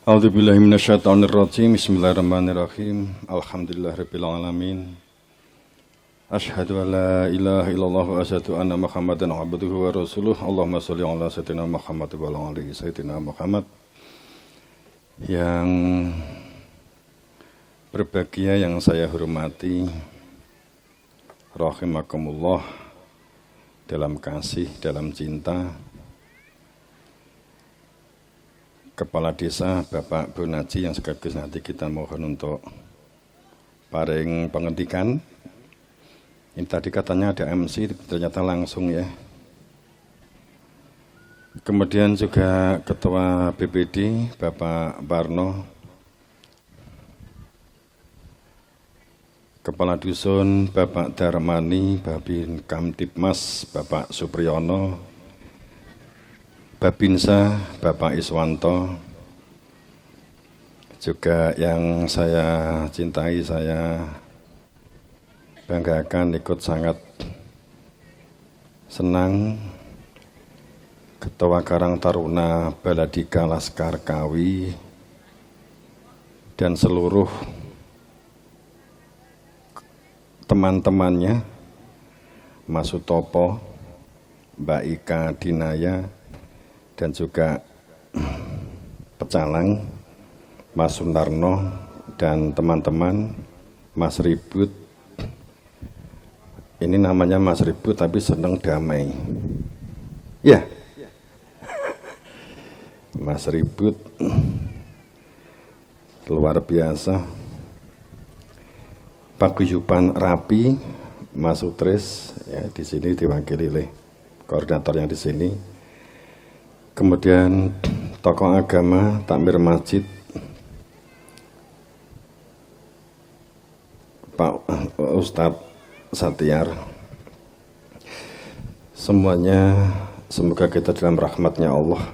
A'udzubillahi minasyaitonirrajim. Bismillahirrahmanirrahim. Alhamdulillahirabbil alamin. Asyhadu an la ilaha illallah wa asyhadu anna Muhammadan abduhu wa rasuluh. Allahumma shalli ala sayyidina Muhammad wa ala ali sayyidina Muhammad. Yang berbahagia yang saya hormati, rahimakumullah, dalam kasih, dalam cinta, Kepala Desa Bapak Bonaji yang sekaligus nanti kita mohon untuk paring penghentikan. Ini tadi katanya ada MC, ternyata langsung ya. Kemudian juga Ketua BPD Bapak Parno, Kepala Dusun Bapak Darmani, Babin Kamtipmas Bapak Supriyono, Babinsa Bapak Iswanto, juga yang saya cintai, saya banggakan, ikut sangat senang, Ketua Karang Taruna Baladika Laskar Kawi dan seluruh teman-temannya, Mas Sutopo, Mbak Ika Dinaya, dan juga Pecalang, Mas Sunarno, dan teman-teman, Mas Ribut. Ini namanya Mas Ribut tapi senang damai. Ya, Mas Ribut luar biasa. Paguyuban rapi, Mas Utris ya, di sini diwakili oleh koordinator yang di sini. Kemudian tokoh agama, takmir masjid, Pak Ustadz Satyar, semuanya semoga kita dalam rahmatnya Allah,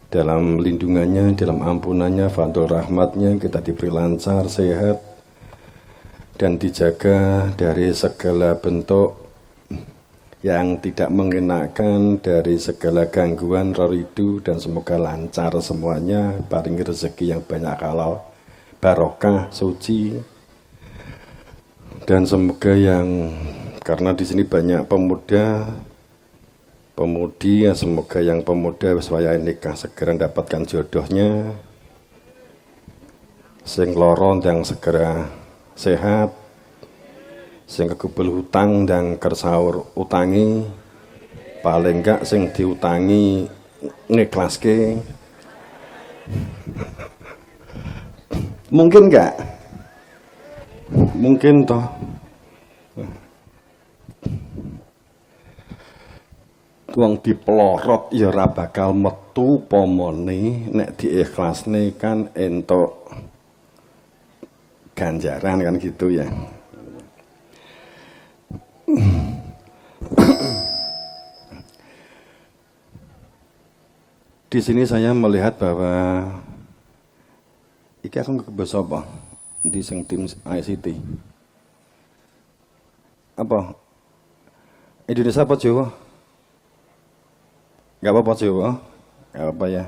dalam lindungannya, dalam ampunannya, fadl rahmatnya, kita diberi lancar, sehat, dan dijaga dari segala bentuk yang tidak mengenakan, dari segala gangguan, raridu, dan semoga lancar semuanya, paling rezeki yang banyak halal, barokah, suci, dan semoga yang, karena di sini banyak pemuda, pemudi, ya semoga yang pemuda supaya nikah segera mendapatkan jodohnya, sing loron yang segera sehat, sing kekubel hutang dan kersaur utangi, paling enggak sing diutangi ngiklaske. Mungkin enggak? Mungkin toh. Wong dipelorot ya ora bakal metu pomone, nek diikhlasne kan entuk ganjaran kan gitu ya. Di sini saya melihat bahwa iki aku kebasa apa di sing tim ICT. Apa? Indonesia apa Jawa? Gak apa-apa Jawa? Gak apa ya.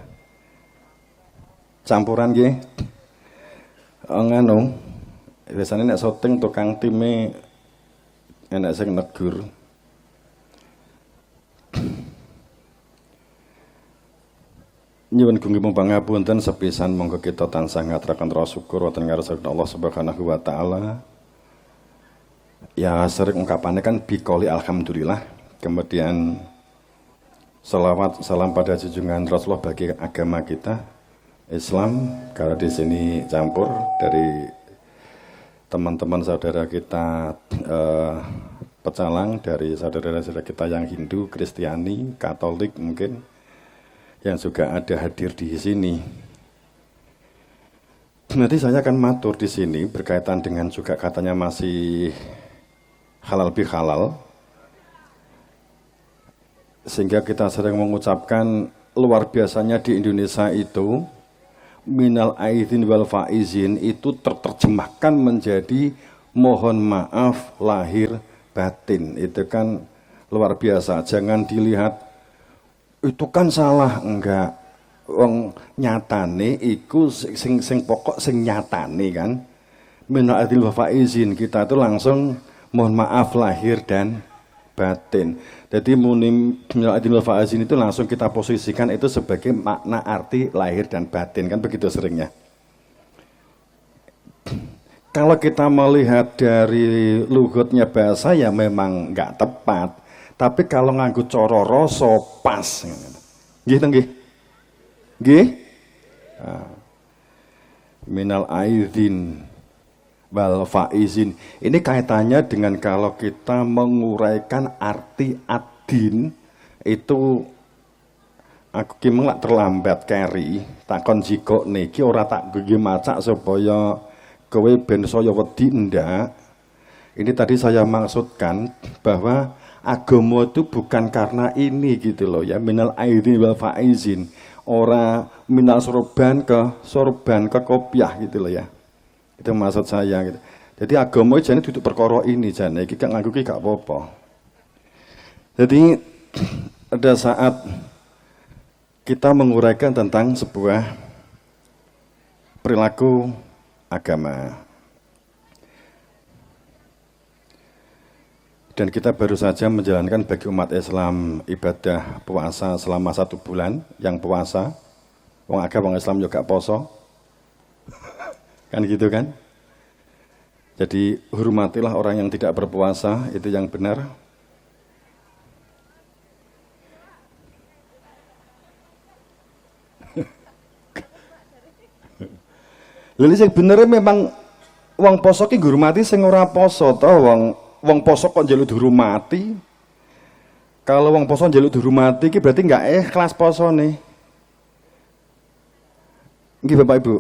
Campuran nggih. Nganu. Biasanya nek syuting tukang time enak sing negur. Nyuwun gunggih pangapunten sepisan, monggo kita tansah ngaturaken rasa syukur wonten ngarsane Allah Subhanahu wa taala. Ya sering ungkapannya kan bikoli alhamdulillah. Kemudian selawat salam pada junjungan Rasulullah bagi agama kita Islam, karena di sini campur dari teman-teman saudara kita Pecalang, dari saudara-saudara kita yang Hindu, Kristiani, Katolik mungkin, yang juga ada hadir di sini. Nanti saya akan matur di sini berkaitan dengan juga katanya masih halal bihalal, sehingga kita sering mengucapkan luar biasanya di Indonesia itu minal aidin wal faizin itu terjemahkan menjadi mohon maaf lahir batin. Itu kan luar biasa. Jangan dilihat itu kan salah, enggak. wong nyatane iku sing pokok sing nyatane kan. Minal aidin wal faizin, kita itu langsung mohon maaf lahir dan batin. Jadi minal aidin wal faizin itu langsung kita posisikan itu sebagai makna arti lahir dan batin kan begitu seringnya. Kalau kita melihat dari lugutnya bahasa ya memang nggak tepat. Tapi kalau nganggo cara rasa pas. Nggih to nggih? Nggih? Minal aidin wal faizin. Ini kaitannya dengan kalau kita menguraikan arti adin itu aku ki lak terlambat keri takon jiko niki ora tak gigi macak supaya kowe ben saya wedi ndak. Ini tadi saya maksudkan bahwa agama itu bukan karena ini gitu loh ya, minal aidin wal faizin. Ora minal sorban ke kopiah gitu loh ya. Itu maksud saya gitu. Jadi agama jane duduk perkara ini jane iki gak nganggo ki gak apa-apa. Jadi ada saat kita menguraikan tentang sebuah perilaku agama. Dan kita baru saja menjalankan bagi umat Islam ibadah puasa selama 1 bulan, yang puasa. Wong akeh wong Islam juga poso. Kan gitu kan? Jadi hormatilah orang yang tidak berpuasa, itu yang benar. Lalu sing bener memang wong poso ki ngurmati sing ora poso to, wong poso kok njaluk dihormati. Kalau wong poso njaluk dihormati ki berarti enggak ikhlas posone. Nggih Bapak Ibu.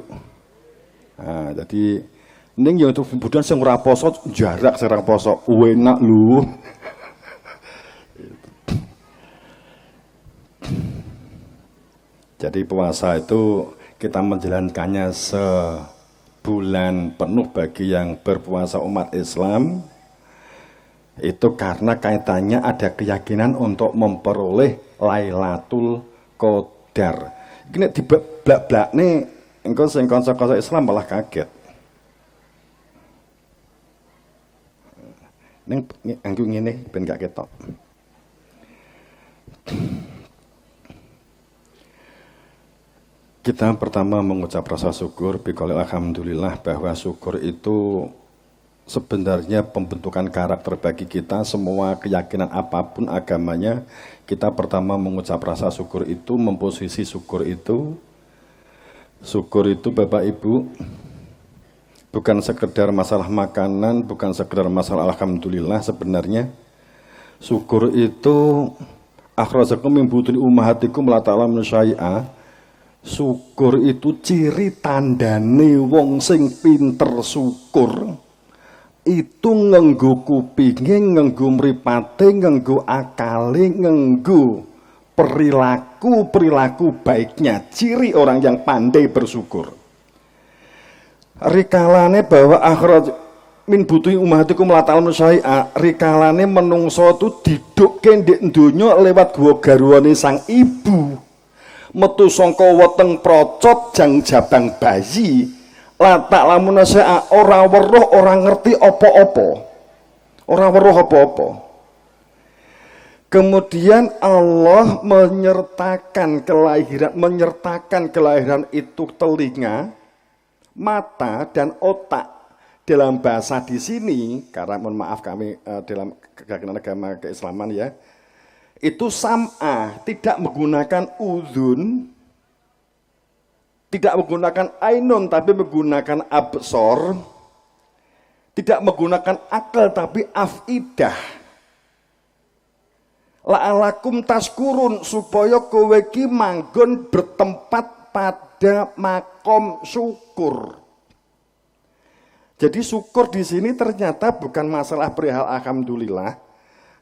Nah, jadi ning yo untuk budan sing ora poso jarak serang poso enak lho. Jadi puasa itu kita menjalankannya sebulan penuh bagi yang berpuasa umat Islam itu karena kaitannya ada keyakinan untuk memperoleh Lailatul Qadar. Ini diblak-blakne engko sing kanca-kanca Islam malah kaget. Ning anggo ngene ben gak ketok. Kita pertama mengucap rasa syukur biqaul alhamdulillah bahwa syukur itu sebenarnya pembentukan karakter bagi kita. Semua keyakinan apapun agamanya, kita pertama mengucap rasa syukur itu, memposisi syukur itu. Syukur itu Bapak Ibu bukan sekedar masalah makanan, bukan sekedar masalah alhamdulillah. Sebenarnya syukur itu akhrajakum min butuni ummahatikum la ta'lamun syai'a. Syukur itu ciri tandane wong sing pinter syukur itu nganggo kupinge, nganggo mripate, nganggo akale, nganggo perilaku baiknya. Ciri orang yang pandai bersyukur. Rikalane bahwa akhraj min butuhi ummahatikum la ta'lamun syai'a. Rikalane menungso tu didukke ndek donya lewat garwane sang ibu. Metu sangka weteng procot jang jabang bayi la ta'lamun syai'a, ora weruh, ora ngerti apa-apa. Ora weruh apa-apa. Kemudian Allah menyertakan kelahiran itu telinga, mata dan otak. Dalam bahasa di sini, karena mohon maaf kami dalam keyakinan agama keislaman ya, itu sam'a, tidak menggunakan udhun, tidak menggunakan ainun tapi menggunakan absor, tidak menggunakan akal tapi afidah. La'alakum taskurun, supaya kowe ki manggon bertempat pada makom syukur. Jadi syukur di sini ternyata bukan masalah perihal alhamdulillah,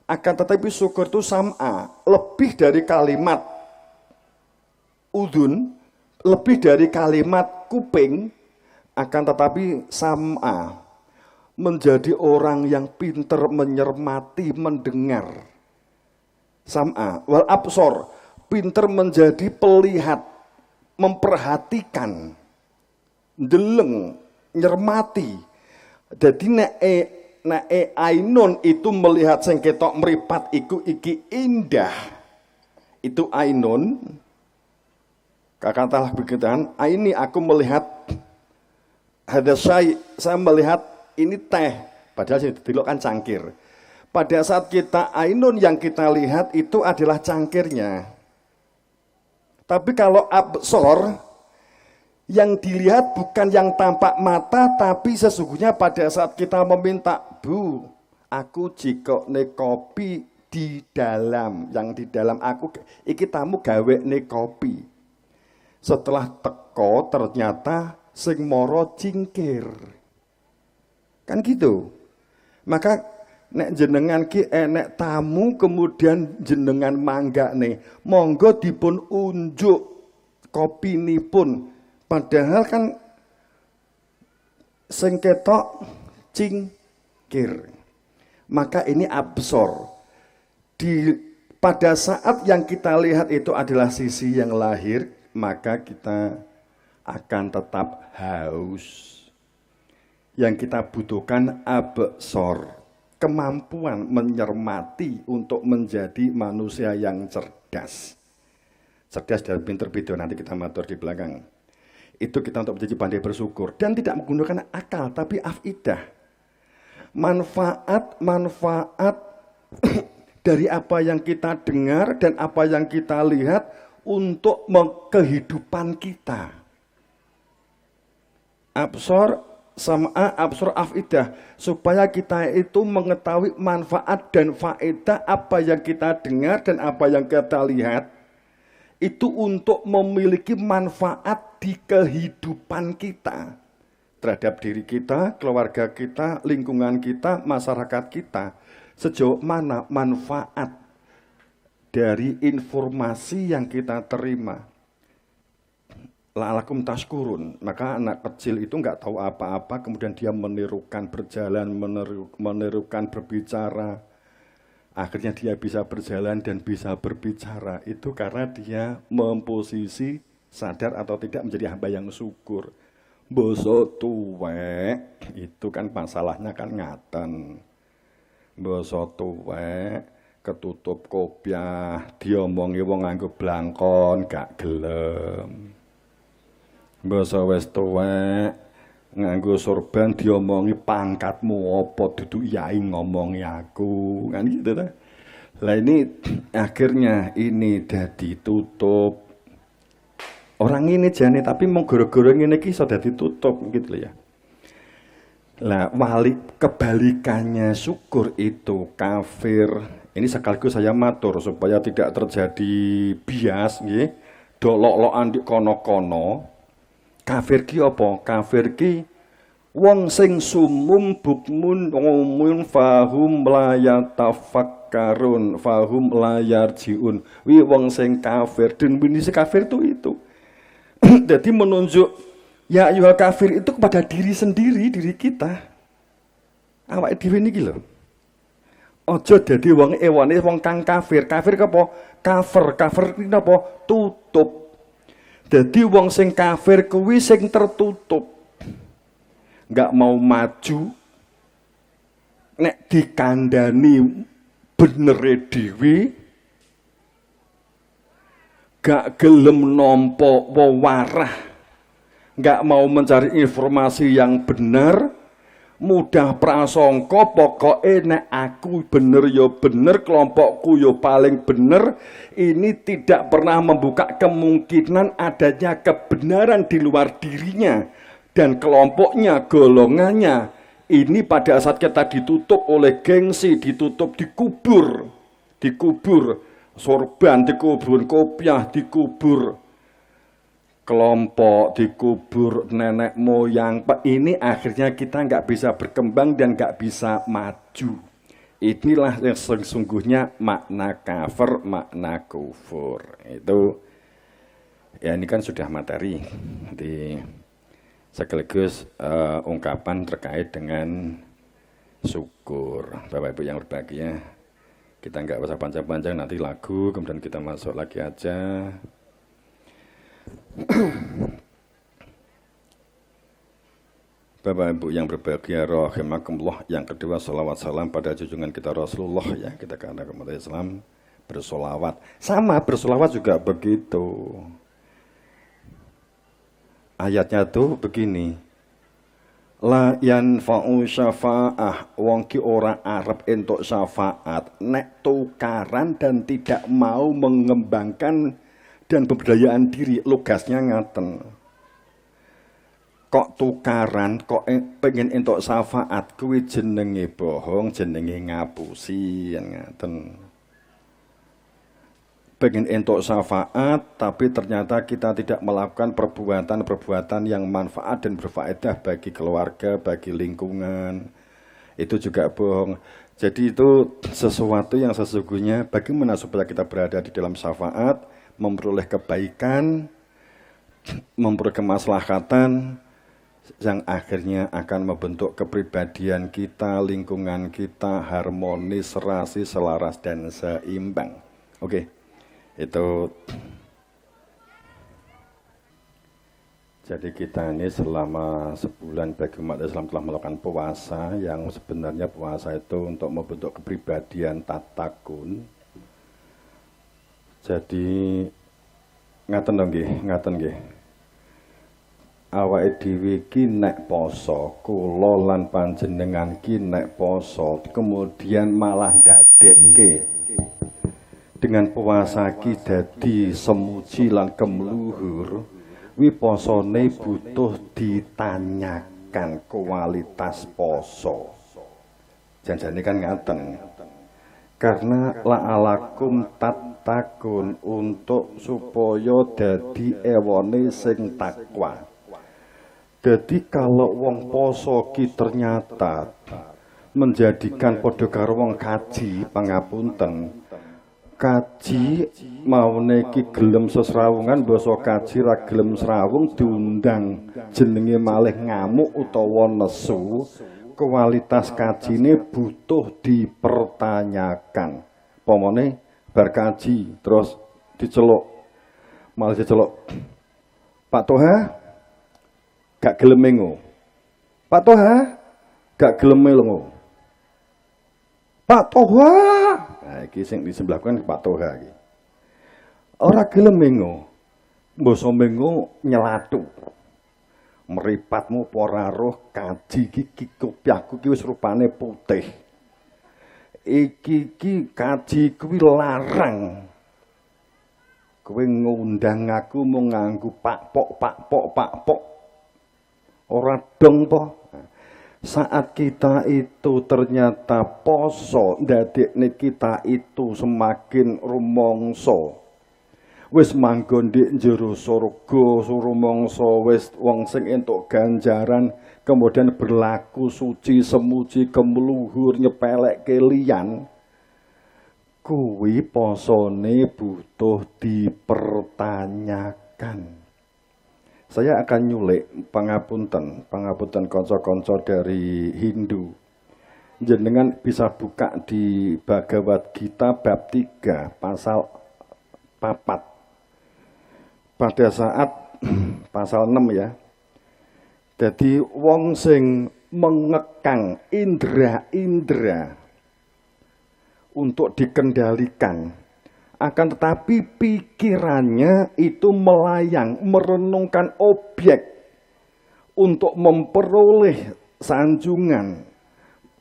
akan tetapi syukur itu sam'a, lebih dari kalimat udhun, lebih dari kalimat kuping, akan tetapi sam'a, menjadi orang yang pinter mencermati, mendengar. Sam'a wal absor, pinter menjadi pelihat, memperhatikan, ndeleng, nyermati. Jadi nek ainun itu melihat sing ketok mripat iku iki indah. Itu ainun. Katakanlah begitu, ini aku melihat ada saya melihat ini teh, padahal sing didelok kan cangkir. Pada saat kita ainun yang kita lihat itu adalah cangkirnya. Tapi kalau absor yang dilihat bukan yang tampak mata, tapi sesungguhnya pada saat kita meminta, Bu, aku jikokne kopi di dalam, yang di dalam aku, iki tamu gawe ne kopi. Setelah teko ternyata sing moro cingkir. Kan gitu. Maka nek jenengan ki enek tamu kemudian jenengan mangga nih, monggo dipun unjuk kopi nipun. Padahal kan sing ketok cingkir. Maka ini absor. Pada saat yang kita lihat itu adalah sisi yang lahir, maka kita akan tetap haus. Yang kita butuhkan absor. Kemampuan mencermati untuk menjadi manusia yang cerdas. Cerdas dan pinter beda, nanti kita matur di belakang. Itu kita untuk menjadi pandai bersyukur. Dan tidak menggunakan akal, tapi afidah. Manfaat dari apa yang kita dengar dan apa yang kita lihat untuk kehidupan kita. Absor afidah, supaya kita itu mengetahui manfaat dan faedah apa yang kita dengar dan apa yang kita lihat itu untuk memiliki manfaat di kehidupan kita terhadap diri kita, keluarga kita, lingkungan kita, masyarakat kita. Sejauh mana manfaat dari informasi yang kita terima. La'alakum tashkurun. Maka anak kecil itu nggak tahu apa-apa, kemudian dia menirukan berjalan, menirukan berbicara. Akhirnya dia bisa berjalan dan bisa berbicara. Itu karena dia memposisi sadar atau tidak menjadi hamba yang syukur. Boso tuwek, itu kan masalahnya kan ngaten. Boso tuwek, ketutup kopiah, diomongi wong nganggo blangkon, gak gelem. Basa wis tuwek nganggo sorban diomongi pangkatmu apa dudu yai ngomongi aku kan gitu ta. Lah ini akhirnya ini dadi tutup. Orang ini jane tapi mau gara-gara ngene iki iso dadi tutup gitu ya. Lah kebalikannya syukur itu kafir. Ini sekaligus saya matur supaya tidak terjadi bias nggih. Dolok-lokan di kono-kono. Kafir ki apa? Kafir ki wong sing sumum bukmun umumun fahum layatafakkarun fahum layarjiun. Wi wong sing kafir, dan definisi kafir itu. Jadi menunjuk ya ayyuhal kafir itu kepada diri sendiri, diri kita. Awake dhewe niki lho. Aja dadi wong ewane wong kang kafir. Kafir apa? Cover iki napa? Tutup. Jadi wong sing kafir kuwi sing tertutup. Enggak mau maju. Nek dikandani benere dhewe gak gelem nampa wewarah. Enggak mau mencari informasi yang benar. Mudah prasangka pokoke nek aku bener ya bener, kelompokku ya paling bener. Ini tidak pernah membuka kemungkinan adanya kebenaran di luar dirinya dan kelompoknya, golongannya. Ini pada saat kita ditutup oleh gengsi, ditutup, dikubur sorban, dikubur kopiah, dikubur kelompok, dikubur nenek moyang. Ini akhirnya kita nggak bisa berkembang dan nggak bisa maju. Inilah yang sesungguhnya makna kafir, makna kufur. Itu ya ini kan sudah materi di sekaligus ungkapan terkait dengan syukur. Bapak Ibu yang berbahagia, kita nggak usah panjang-panjang, nanti lagu kemudian kita masuk lagi aja. Bapak Ibu yang berbahagia rahimakumullah, yang kedua salawat salam pada junjungan kita Rasulullah ya, kita karena umat Islam bersolawat. Sama bersolawat juga begitu. Ayatnya tuh begini. La yanfa'u syafa'ah, wong ki ora arep entuk syafaat nek tukaran dan tidak mau mengembangkan dan pemberdayaan diri. Lugasnya ngaten. Kok tukaran, kok pengen entuk syafaat, kuwi jenenge bohong, jenenge ngapusi, ngaten. Pengen entuk syafaat, tapi ternyata kita tidak melakukan perbuatan-perbuatan yang manfaat dan berfaedah bagi keluarga, bagi lingkungan. Itu juga bohong. Jadi itu sesuatu yang sesungguhnya bagaimana supaya kita berada di dalam syafaat, memperoleh kebaikan, memperoleh kemaslahatan, yang akhirnya akan membentuk kepribadian kita, lingkungan kita harmonis, serasi, selaras, dan seimbang. Oke, itu. Jadi kita ini selama sebulan bagi umat Islam telah melakukan puasa, yang sebenarnya puasa itu untuk membentuk kepribadian tatakun. Jadi ngaten dong nggih, ngaten nggih. Awake dhewe ki nek poso, kula lan panjenengan ki nek poso, kemudian malah ndadekke dengan puasa ki dadi semuji lan kemluhur, wi posone butuh ditanyakan kualitas poso. Janjane kan ngaten. Karena la'alakum tatakun, untuk supaya dadi ewone sing takwa. Jadi kalau wong poso ki ternyata menjadikan padha karo wong kaji, pangapunten. Kaji maune ki gelem sesrawungan, basa kaji ra gelem srawung diundang jenenge malih ngamuk utawa nesu, kualitas kajine butuh dipertanyakan. Pomone bar kaji terus diceluk, malah diceluk, Pak Toha gak gelem mengo. Pak Toha gak gelem mengo. Pak Toha. Nah, iki sing di sebelah kan Pak Toha iki. Ora gelem mengo. Mbasa mengo nyelatu. Mripatmu ora roh kaji iki kopiahku iki wis rupane putih. Iki kaji kuwi larang. Kowe ngundang aku mung nganggo Pak Pok. Ora dong po. Saat kita itu ternyata poso, ndadekne kita itu semakin rumangsa. Wis manggon ndek njero surga, rumangsa wis wong sing entuk ganjaran, kemudian berlaku suci, semuji, kemluhur, nyepelekke liyan. Kuwi posone butuh dipertanyakan. Saya akan nyulik pangapunten kanca-kanca dari Hindu. Jenengan bisa buka di Bhagavad Gita bab 3 pasal 4. Pada saat pasal 6 ya. Jadi wong sing mengekang indra-indra untuk dikendalikan, akan tetapi pikirannya itu melayang, merenungkan objek untuk memperoleh sanjungan,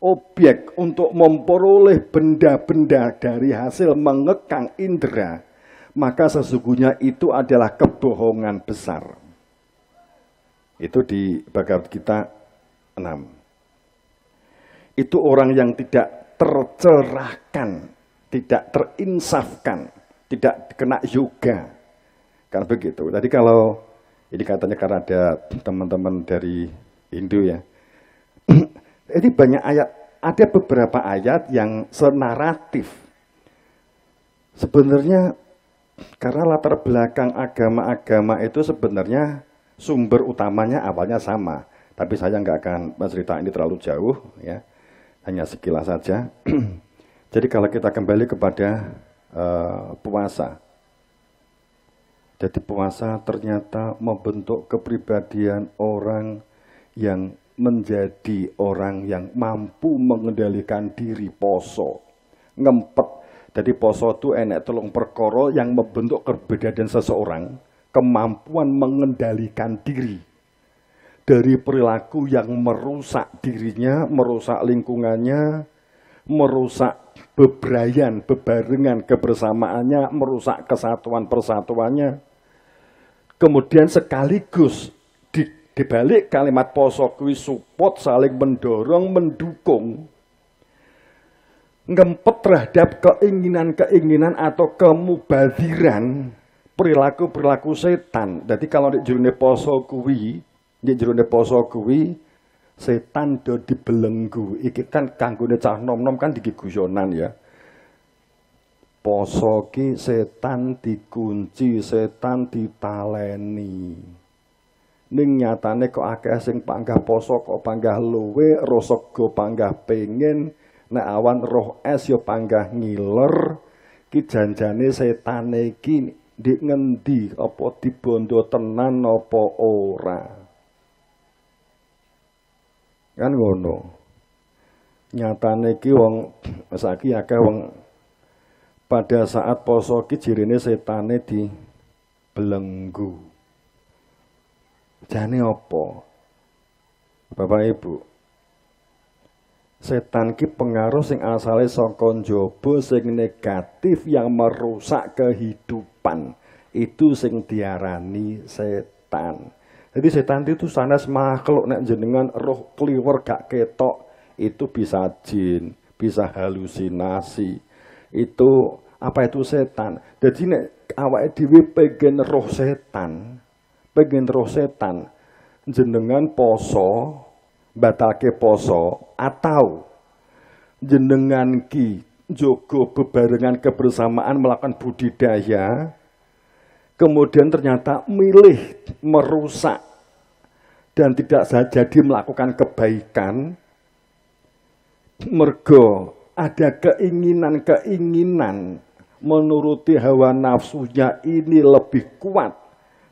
objek untuk memperoleh benda-benda dari hasil mengekang indera, maka sesungguhnya itu adalah kebohongan besar. Itu di Bhagavad Gita 6. Itu orang yang tidak tercerahkan, tidak terinsafkan, tidak kena yoga. Karena begitu. Tadi kalau ini katanya karena ada teman-teman dari Hindu ya. Ini banyak ayat, ada beberapa ayat yang senaratif. Sebenarnya karena latar belakang agama-agama itu sebenarnya sumber utamanya awalnya sama. Tapi saya nggak akan mencerita ini terlalu jauh ya. Hanya sekilas saja. Jadi kalau kita kembali kepada puasa. Jadi puasa ternyata membentuk kepribadian orang yang menjadi orang yang mampu mengendalikan diri. Poso ngempet. Jadi poso itu enek telung perkara yang membentuk kepribadian seseorang, kemampuan mengendalikan diri dari perilaku yang merusak dirinya, merusak lingkungannya, merusak bebarengan kebersamaannya, merusak kesatuan persatuannya. Kemudian sekaligus dibalik kalimat poso kuwi support, saling mendorong, mendukung, ngempet terhadap keinginan-keinginan atau kemubadiran perilaku-perilaku setan. Jadi kalau di jerone poso kuwi, setan do dibelenggu. Iki kan kanggone cah nom-nom kan digiguyonan ya. Poso ki setan dikunci, setan ditaleni. Ning nyatane kok akeh sing panggah poso kok panggah luwe, rasa go panggah pengen, nek awan roh es ya panggah ngiler. Ki janjane setane iki ndek ngendi, apa dibondo tenan apa ora. Kan ngono. Nyatane iki wong saiki akeh wong pada saat poso ki jirine setane dibelenggu. Jane apa? Bapak Ibu, setan ki pengaruh sing asale saka njaba sing negatif yang merusak kehidupan. Itu sing diarani setan. Jadi setan itu sanes makhluk nek jenengan roh kliwer gak ketok, itu bisa jin, bisa halusinasi. Itu apa itu setan? Jadi nek awake dhewe pengen roh setan, jenengan poso, batalke poso, atau jenengan ki jogo bebarengan kebersamaan melakukan budidaya, kemudian ternyata milih merusak dan tidak jadi melakukan kebaikan, mergo ada keinginan-keinginan menuruti hawa nafsunya ini lebih kuat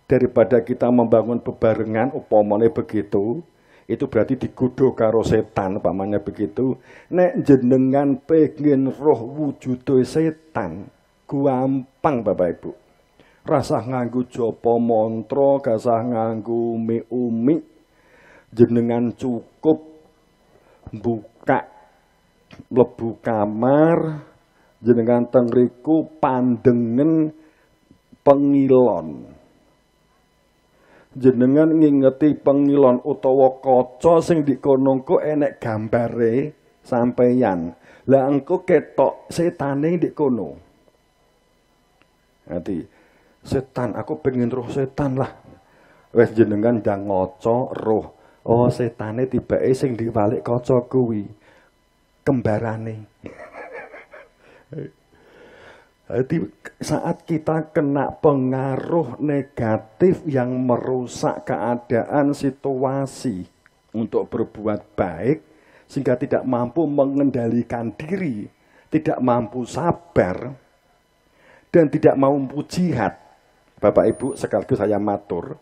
daripada kita membangun bebarengan, upamane begitu, itu berarti digodho karo setan, upamane begitu. Nek jenengan pengen roh wujude setan, gampang Bapak Ibu. Rasah nganggo japa mantra, gasah nganggo umi, jenengan cukup buka mlebu kamar, jenengan teng riku pandengen pengilon. Jenengan ngingeti pengilon utawa kaca sing dikono engko enek gambare sampeyan. Lah engko ketok setane ndek kono. Nanti setan, aku pengen roh setan lah. Wes jenengan ndang ngaca roh. Oh, setane tibake sing diwalik kaca kuwi. Kembarane. Jadi saat kita kena pengaruh negatif yang merusak keadaan situasi untuk berbuat baik, sehingga tidak mampu mengendalikan diri, tidak mampu sabar, dan tidak mampu jihad. Bapak Ibu sekaligus saya matur,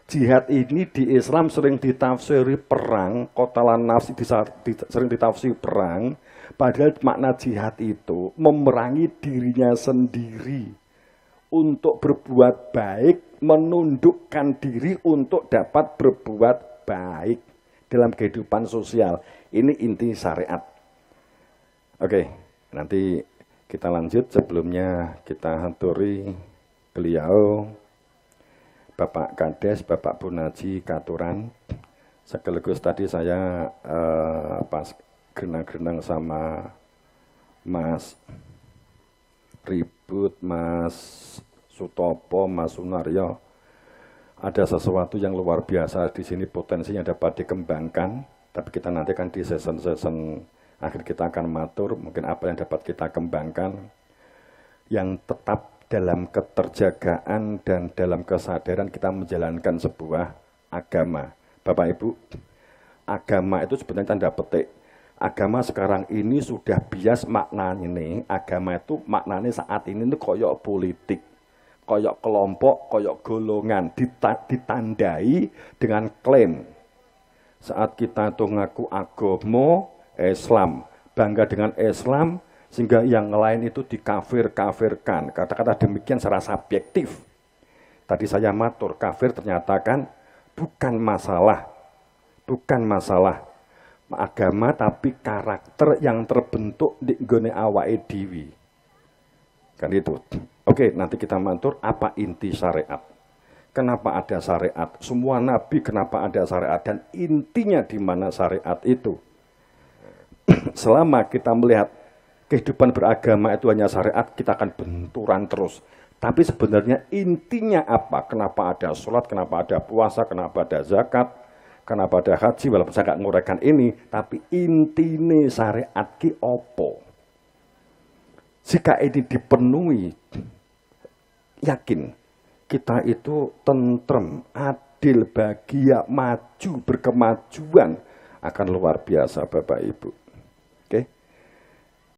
jihad ini di Islam sering ditafsiri perang, qatalan nafsi sering ditafsiri perang. Padahal makna jihad itu memerangi dirinya sendiri untuk berbuat baik, menundukkan diri untuk dapat berbuat baik dalam kehidupan sosial. Ini inti syariat. Oke, nanti kita lanjut. Sebelumnya kita haturi beliau Bapak Kades, Bapak Bunaji Katuran. Sekaligus tadi saya pas genang-genang sama Mas Ribut, Mas Sutopo, Mas Sunaryo. Ada sesuatu yang luar biasa di sini, potensinya dapat dikembangkan. Tapi kita nanti kan di season akhir kita akan matur mungkin apa yang dapat kita kembangkan yang tetap dalam keterjagaan dan dalam kesadaran kita menjalankan sebuah agama. Bapak Ibu, agama itu sebenarnya tanda petik. Agama sekarang ini sudah bias maknanya nih. Agama itu maknanya saat ini itu koyok politik. koyok kelompok, koyok golongan, ditandai dengan klaim. Saat kita tuh ngaku agama Islam, bangga dengan Islam, sehingga yang lain itu dikafir-kafirkan. Kata-kata demikian secara subjektif. Tadi saya matur, kafir ternyata kan bukan masalah agama, tapi karakter yang terbentuk di nggone awake dhewe. Kan itu. Oke, nanti kita matur apa inti syariat. Kenapa ada syariat? Semua nabi kenapa ada syariat? Dan intinya di mana syariat itu? Selama kita melihat kehidupan beragama itu hanya syariat, kita akan benturan terus. Tapi sebenarnya intinya apa? Kenapa ada sholat, kenapa ada puasa, kenapa ada zakat, kenapa ada haji, walaupun saya nggak nguraikan ini, tapi intine syariat ki opo. Jika ini dipenuhi, yakin kita itu tentrem, adil, bahagia, maju, berkemajuan, akan luar biasa Bapak Ibu.